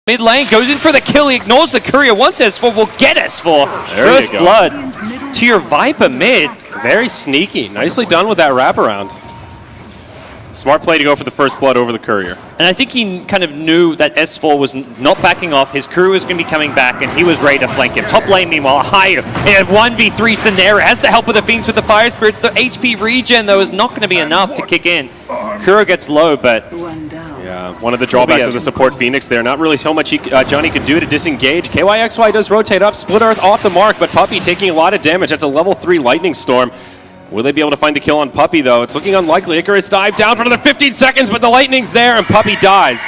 Mid lane, goes in for the kill, he ignores the courier. Once S4 will get S4. First blood to your Viper mid. Very sneaky. Nicely done with that wraparound. Smart play to go for the first blood over the courier. And I think he kind of knew that S4 was not backing off. His crew was going to be coming back, and he was ready to flank him. Top lane, meanwhile, higher in a 1v3 scenario. Has the help of the Fiends with the Fire Spirits. The HP regen, though, is not going to be enough to kick in. Kuro gets low, but... Yeah, one of the drawbacks of the support Phoenix there. Not really so much Johnny could do to disengage. KYXY does rotate up, Split Earth off the mark, but Puppey taking a lot of damage. That's a level 3 Lightning Storm. Will they be able to find the kill on Puppey, though? It's looking unlikely. Icarus dive down for another 15 seconds, but the Lightning's there, and Puppey dies.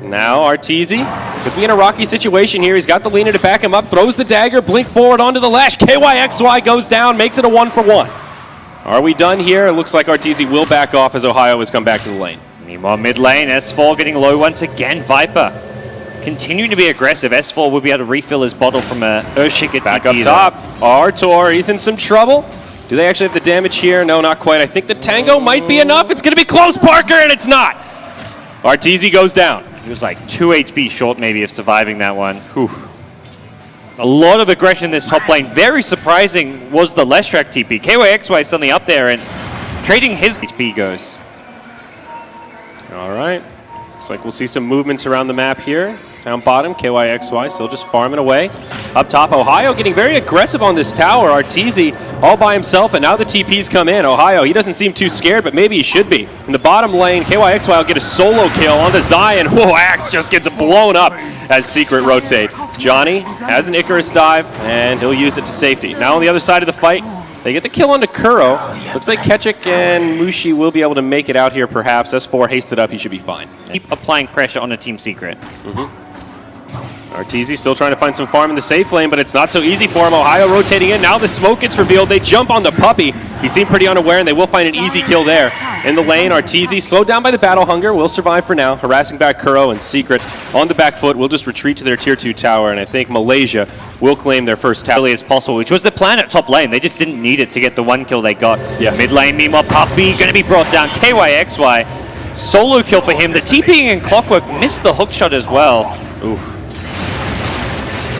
Now Arteezy could be in a rocky situation here. He's got the leaner to back him up, throws the dagger, blink forward onto the lash. KYXY goes down, makes it a 1-for-1. Are we done here? It looks like Arteezy will back off as Ohio has come back to the lane. Meanwhile, mid lane, S4 getting low once again. Viper continuing to be aggressive. S4 will be able to refill his bottle from a Earthshaker back TP up top. Artur, he's in some trouble. Do they actually have the damage here? No, not quite. I think the Tango might be enough. It's going to be close, Parker, and it's not. Arteezy goes down. He was like 2 HP short maybe of surviving that one. Whew. A lot of aggression in this top lane. Very surprising was the Leshrac TP. KYXY suddenly up there and trading his HP goes. All right. Looks like we'll see some movements around the map here. Down bottom, KYXY still just farming away. Up top, Ohio getting very aggressive on this tower. Arteezy all by himself, and now the TPs come in. Ohio, he doesn't seem too scared, but maybe he should be. In the bottom lane, KYXY will get a solo kill on the Zion. Whoa, Axe just gets blown up as Secret rotate. Johnny has an Icarus dive, and he'll use it to safety. Now on the other side of the fight, they get the kill onto Kuro. Looks like Ketchik and Mushi will be able to make it out here perhaps. S4 hasted up, he should be fine. Keep applying pressure on a Team Secret. Arteezy still trying to find some farm in the safe lane, but it's not so easy for him. Ohio rotating in. Now the smoke gets revealed. They jump on the Puppey. He seemed pretty unaware, and they will find an easy kill there. In the lane, Arteezy, slowed down by the battle hunger, will survive for now. Harassing back Kuro and Secret on the back foot. Will just retreat to their tier 2 tower, and I think Malaysia will claim their first tower. As early as possible, which was the plan at top lane. They just didn't need it to get the one kill they got. Yeah. Mid lane, meanwhile, Puppey going to be brought down. KYXY, solo kill for him. The TPing and Clockwork missed the hook shot as well. Oof.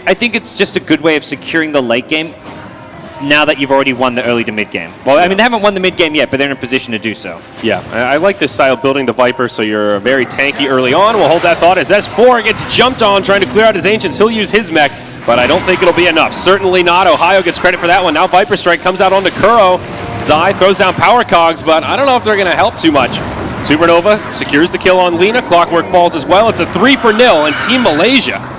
I think it's just a good way of securing the late game now that you've already won the early to mid game. Well, I mean, they haven't won the mid game yet, but they're in a position to do so. Yeah, I like this style, building the Viper, so you're very tanky early on. We'll hold that thought as S4 gets jumped on, trying to clear out his Ancients. He'll use his mech, but I don't think it'll be enough. Certainly not. Ohio gets credit for that one. Now Viper Strike comes out onto Kuro. Zai throws down Power Cogs, but I don't know if they're going to help too much. Supernova secures the kill on Lina. Clockwork falls as well. It's a 3-0, and Team Malaysia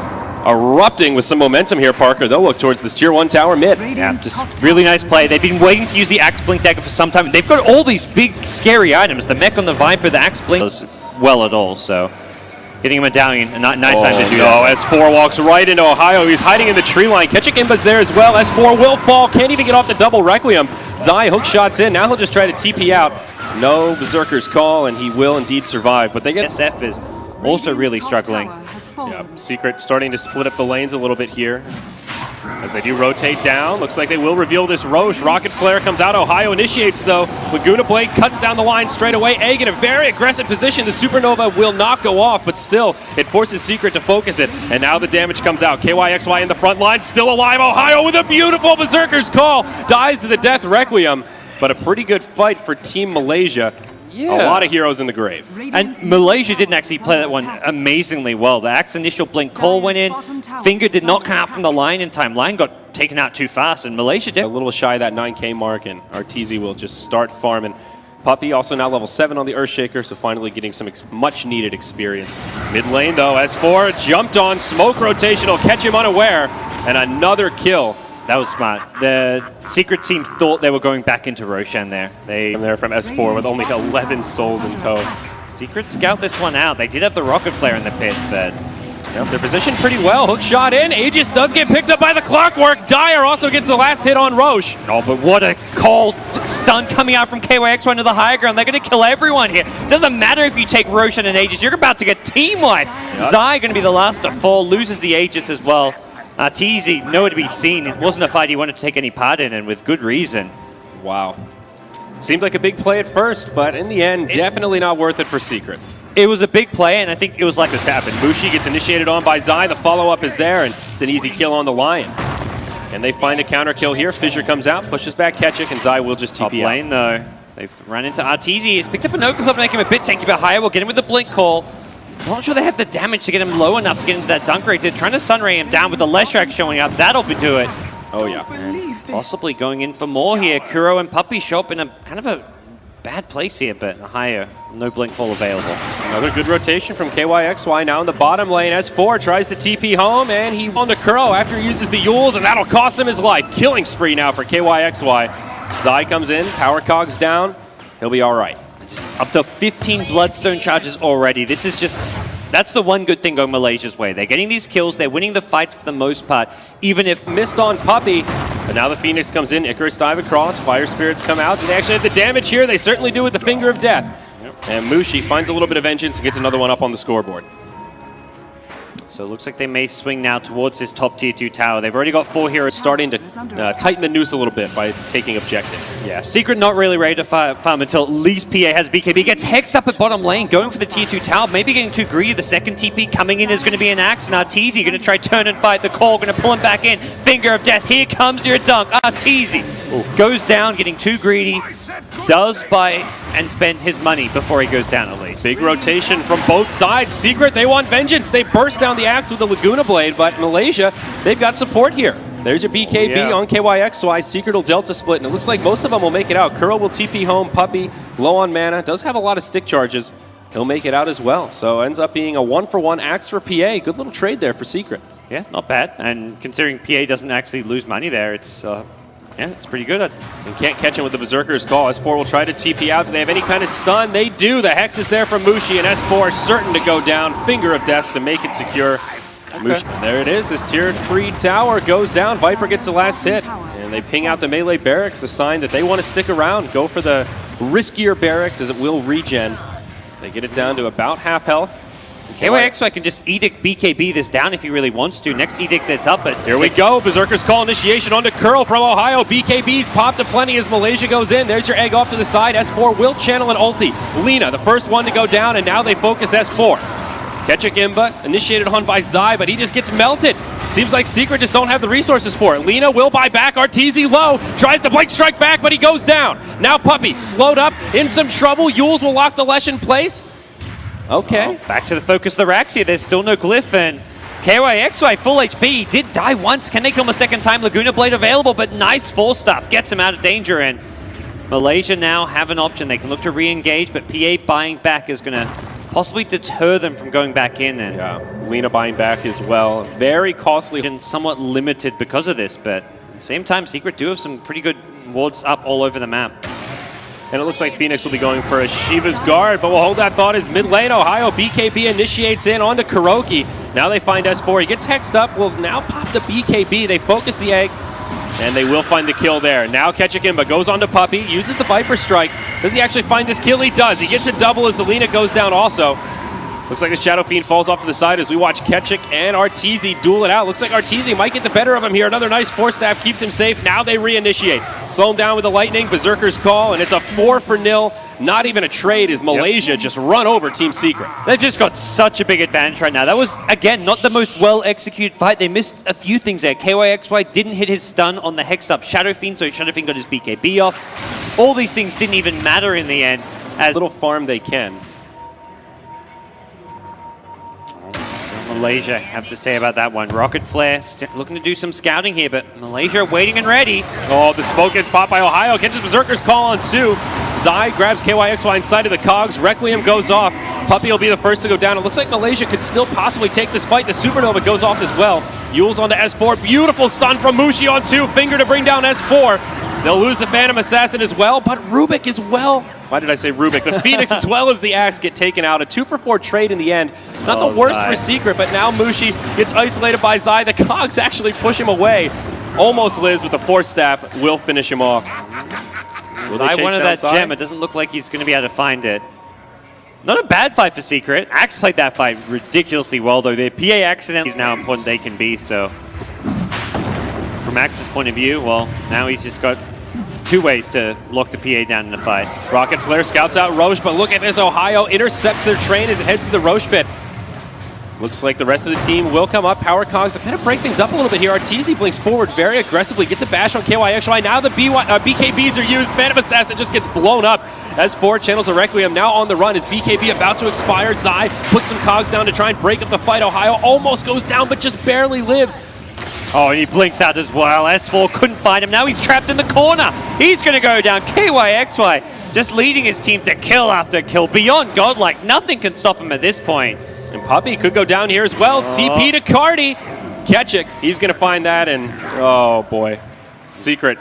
erupting with some momentum here, Parker. They'll look towards this tier 1 tower mid. Yeah, just really nice play. They've been waiting to use the Axe Blink Dagger for some time. They've got all these big, scary items. The mech on the Viper, the Axe Blink does well at all, so getting him a medallion, a nice time to do that. S4 walks right into Ohio. He's hiding in the tree line. Ketchik Imba's there as well. S4 will fall. Can't even get off the double Requiem. Zai hook shots in. Now he'll just try to TP out. No Berserker's Call, and he will indeed survive. But they get... SF is also really struggling. Yeah, Secret starting to split up the lanes a little bit here. As they do rotate down, looks like they will reveal this Roche. Rocket Flare comes out. Ohio initiates, though. Laguna Blade cuts down the line straight away. Egg in a very aggressive position. The Supernova will not go off, but still, it forces Secret to focus it. And now the damage comes out. KYXY in the front line, still alive. Ohio with a beautiful Berserker's Call. Dies to the death Requiem. But a pretty good fight for Team Malaysia. Yeah. A lot of heroes in the grave. And Malaysia didn't actually play that one amazingly well. The Axe initial blink call went in. Finger did not come out from the line in time. Line got taken out too fast, and Malaysia did. A little shy of that 9K mark, and Arteezy will just start farming. Puppey also now level 7 on the Earthshaker, so finally getting some much needed experience. Mid lane though, S4 jumped on, smoke rotation will catch him unaware, and another kill. That was smart. The Secret team thought they were going back into Roshan there. I'm there from S4 with only 11 souls in tow. Secret scout this one out. They did have the Rocket Flare in the pit, but... Yep, they're positioned pretty well. Hook shot in. Aegis does get picked up by the Clockwork. Dyer also gets the last hit on Roche. Oh, but what a cold stun coming out from KYXY to the high ground. They're going to kill everyone here. Doesn't matter if you take Roshan and Aegis. You're about to get team wiped. Yep. Zai going to be the last to fall. Loses the Aegis as well. Arteezy, nowhere to be seen. It wasn't a fight he wanted to take any part in, and with good reason. Wow. Seemed like a big play at first, but in the end, definitely not worth it for Secret. It was a big play, and I think it was like This happened. Mushi gets initiated on by Zai. The follow-up is there, and it's an easy kill on the Lion. Can they find a counter kill here? Fissure comes out, pushes back Ketchik, and Zai will just TP top lane, though. They've run into Arteezy. He's picked up a no clip, making him a bit tanky, but Ohio will get him with the blink call. Not sure they have the damage to get him low enough to get into that dunk rate. They're trying to Sunray him down with the Leshrac showing up. That'll do it. Oh, yeah. And possibly going in for more here. Kuro and Puppy show up in a kind of a bad place here, but Ohio, no blink call available. Another good rotation from KYXY now in the bottom lane. S4 tries to TP home, and he on to Kuro after he uses the Yules, and that'll cost him his life. Killing spree now for KYXY. Zai comes in, power cogs down. He'll be all right. Just up to 15 Bloodstone charges already. This is just, that's the one good thing going Malaysia's way. They're getting these kills, they're winning the fights for the most part, even if missed on Puppy. But now the Phoenix comes in, Icarus dive across, Fire Spirits come out. Do they actually have the damage here? They certainly do with the Finger of Death. Yep. And Mushi finds a little bit of vengeance and gets another one up on the scoreboard. So it looks like they may swing now towards this top tier 2 tower. They've already got 4 heroes. Starting to tighten the noose a little bit by taking objectives. Yeah, Secret not really ready to farm until at least PA has BKB. Gets hexed up at bottom lane, going for the tier 2 tower. Maybe getting too greedy. The second TP coming in is going to be an axe. And Arteezy going to try turn and fight the call. Going to pull him back in. Finger of Death. Here comes your dunk. Arteezy goes down, getting too greedy. Does buy and spend his money before he goes down at least. Big rotation from both sides. Secret, they want vengeance. They burst down the axe with the Laguna Blade, but Malaysia, they've got support here. There's your BKB on KYXY. Secret will Delta split, and it looks like most of them will make it out. Kuro will TP home. Puppy, low on mana, does have a lot of stick charges. He'll make it out as well. So ends up being a 1-for-1 axe for PA. Good little trade there for Secret. Yeah, not bad. And considering PA doesn't actually lose money there, it's yeah, it's pretty good. And can't catch him with the Berserker's Call. S4 will try to TP out. Do they have any kind of stun? They do. The Hex is there from Mushi, and S4 certain to go down. Finger of Death to make it secure. Okay. There it is. This tier 3 tower goes down. Viper gets the last hit. And they ping out the melee barracks, a sign that they want to stick around. Go for the riskier barracks as it will regen. They get it down to about half health. KYXY can just Edict BKB this down if he really wants to. Next Edict that's up, but here we go. Berserker's Call initiation onto Curl from Ohio. BKB's popped to plenty as Malaysia goes in. There's your egg off to the side. S4 will channel an ulti. Lina, the first one to go down, and now they focus S4. Ketchik Imba, initiated on by Zai, but he just gets melted. Seems like Secret just don't have the resources for it. Lina will buy back. Arteezy low. Tries to blink strike back, but he goes down. Now Puppy, slowed up, in some trouble. Yules will lock the Lesh in place. Okay. Oh, back to the focus of the racks here. There's still no glyph, and KYXY full HP. He did die once. Can they kill him a second time? Laguna Blade available, but nice full stuff. Gets him out of danger, and Malaysia now have an option. They can look to re-engage, but PA buying back is going to possibly deter them from going back in. And yeah, Lina buying back as well. Very costly. And somewhat limited because of this, but at the same time, Secret do have some pretty good wards up all over the map. And it looks like Phoenix will be going for a Shiva's Guard, but we'll hold that thought as mid lane. Ohio BKB initiates in onto Kuroki. Now they find S4. He gets hexed up. Will now pop the BKB. They focus the egg, and they will find the kill there. Now Ketchik Imba goes onto Puppy, uses the Viper Strike. Does he actually find this kill? He does. He gets a double as the Lina goes down also. Looks like the Shadow Fiend falls off to the side as we watch Ketchik and Arteezy duel it out. Looks like Arteezy might get the better of him here. Another nice Force Staff keeps him safe. Now they reinitiate. Slow him down with the Lightning, Berserker's Call, and it's a 4-0. Not even a trade as Malaysia just run over Team Secret. They've just got such a big advantage right now. That was, again, not the most well-executed fight. They missed a few things there. KYXY didn't hit his stun on the hexed up Shadow Fiend, so Shadow Fiend got his BKB off. All these things didn't even matter in the end. As little farm they can. Malaysia have to say about that one. Rocket Flare looking to do some scouting here, but Malaysia waiting and ready. Oh, the smoke gets popped by Ohio. Catches Berserker's Call on 2. Zai grabs KYXY inside of the cogs. Requiem goes off. Puppy will be the first to go down. It looks like Malaysia could still possibly take this fight. The Supernova goes off as well. Yules onto S4. Beautiful stun from Mushi on 2. Finger to bring down S4. They'll lose the Phantom Assassin as well, but Rubik as well. Why did I say Rubik? The Phoenix as well as the Axe get taken out. A 2-for-4 trade in the end. Not the worst for Secret, but now Mushi gets isolated by Zai. The cogs actually push him away. Almost lives with the Force Staff. Will finish him off. Zai wanted that gem. It doesn't look like he's going to be able to find it. Not a bad fight for Secret. Axe played that fight ridiculously well, though. The PA accident is now important they can be, so. From Axe's point of view, well, now he's just got two ways to lock the PA down in the fight. Rocket Flare scouts out Roche, but look at this. Ohio intercepts their train as it heads to the Roche pit. Looks like the rest of the team will come up. Power Cogs to kind of break things up a little bit here. Arteezy blinks forward very aggressively, gets a bash on KYXY. Now the BKBs are used. Phantom Assassin just gets blown up as 4 channels of Requiem now on the run. Is BKB about to expire? Zai puts some Cogs down to try and break up the fight. Ohio almost goes down, but just barely lives. Oh, and he blinks out as well. S4 couldn't find him. Now he's trapped in the corner. He's going to go down. KYXY just leading his team to kill after kill. Beyond godlike. Nothing can stop him at this point. And Puppy could go down here as well. TP to Cardi. Ketchik, he's going to find that, and oh boy. Secret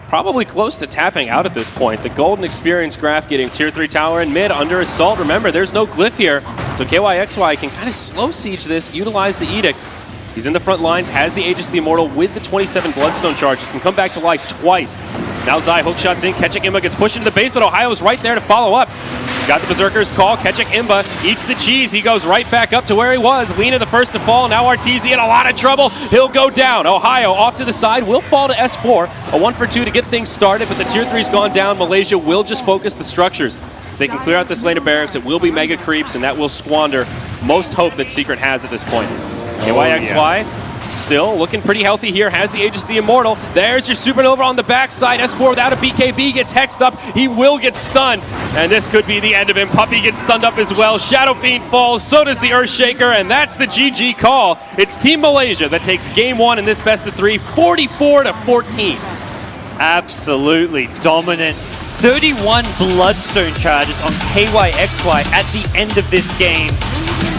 probably close to tapping out at this point. The Golden Experience Graph getting tier 3 tower in mid under assault. Remember, there's no glyph here, so KYXY can kind of slow siege this, utilize the Edict. He's in the front lines, has the Aegis of the Immortal with the 27 Bloodstone charges, can come back to life twice. Now Zai hookshots in, Ketchik Imba gets pushed into the base, but Ohio's right there to follow up. He's got the Berserker's call, Ketchik Imba eats the cheese, he goes right back up to where he was. Lena the first to fall, now Arteezy in a lot of trouble, he'll go down. Ohio off to the side, will fall to S4, a 1 for 2 to get things started, but the tier 3's gone down. Malaysia will just focus the structures. They can clear out this lane of barracks, it will be mega creeps, and that will squander most hope that Secret has at this point. KYXY still looking pretty healthy here, has the Aegis of the Immortal. There's your Supernova on the backside. S4 without a BKB gets hexed up. He will get stunned, and this could be the end of him. Puppy gets stunned up as well. Shadow Fiend falls, so does the Earthshaker, and that's the GG call. It's Team Malaysia that takes game 1 in this best of 3, 44-14. Absolutely dominant. 31 Bloodstone charges on KYXY at the end of this game.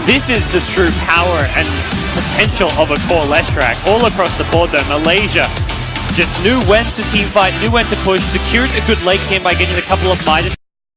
This is the true power and potential of a core Leshrac all across the board though. Malaysia just knew when to teamfight, knew when to push, secured a good late game by getting a couple of Midas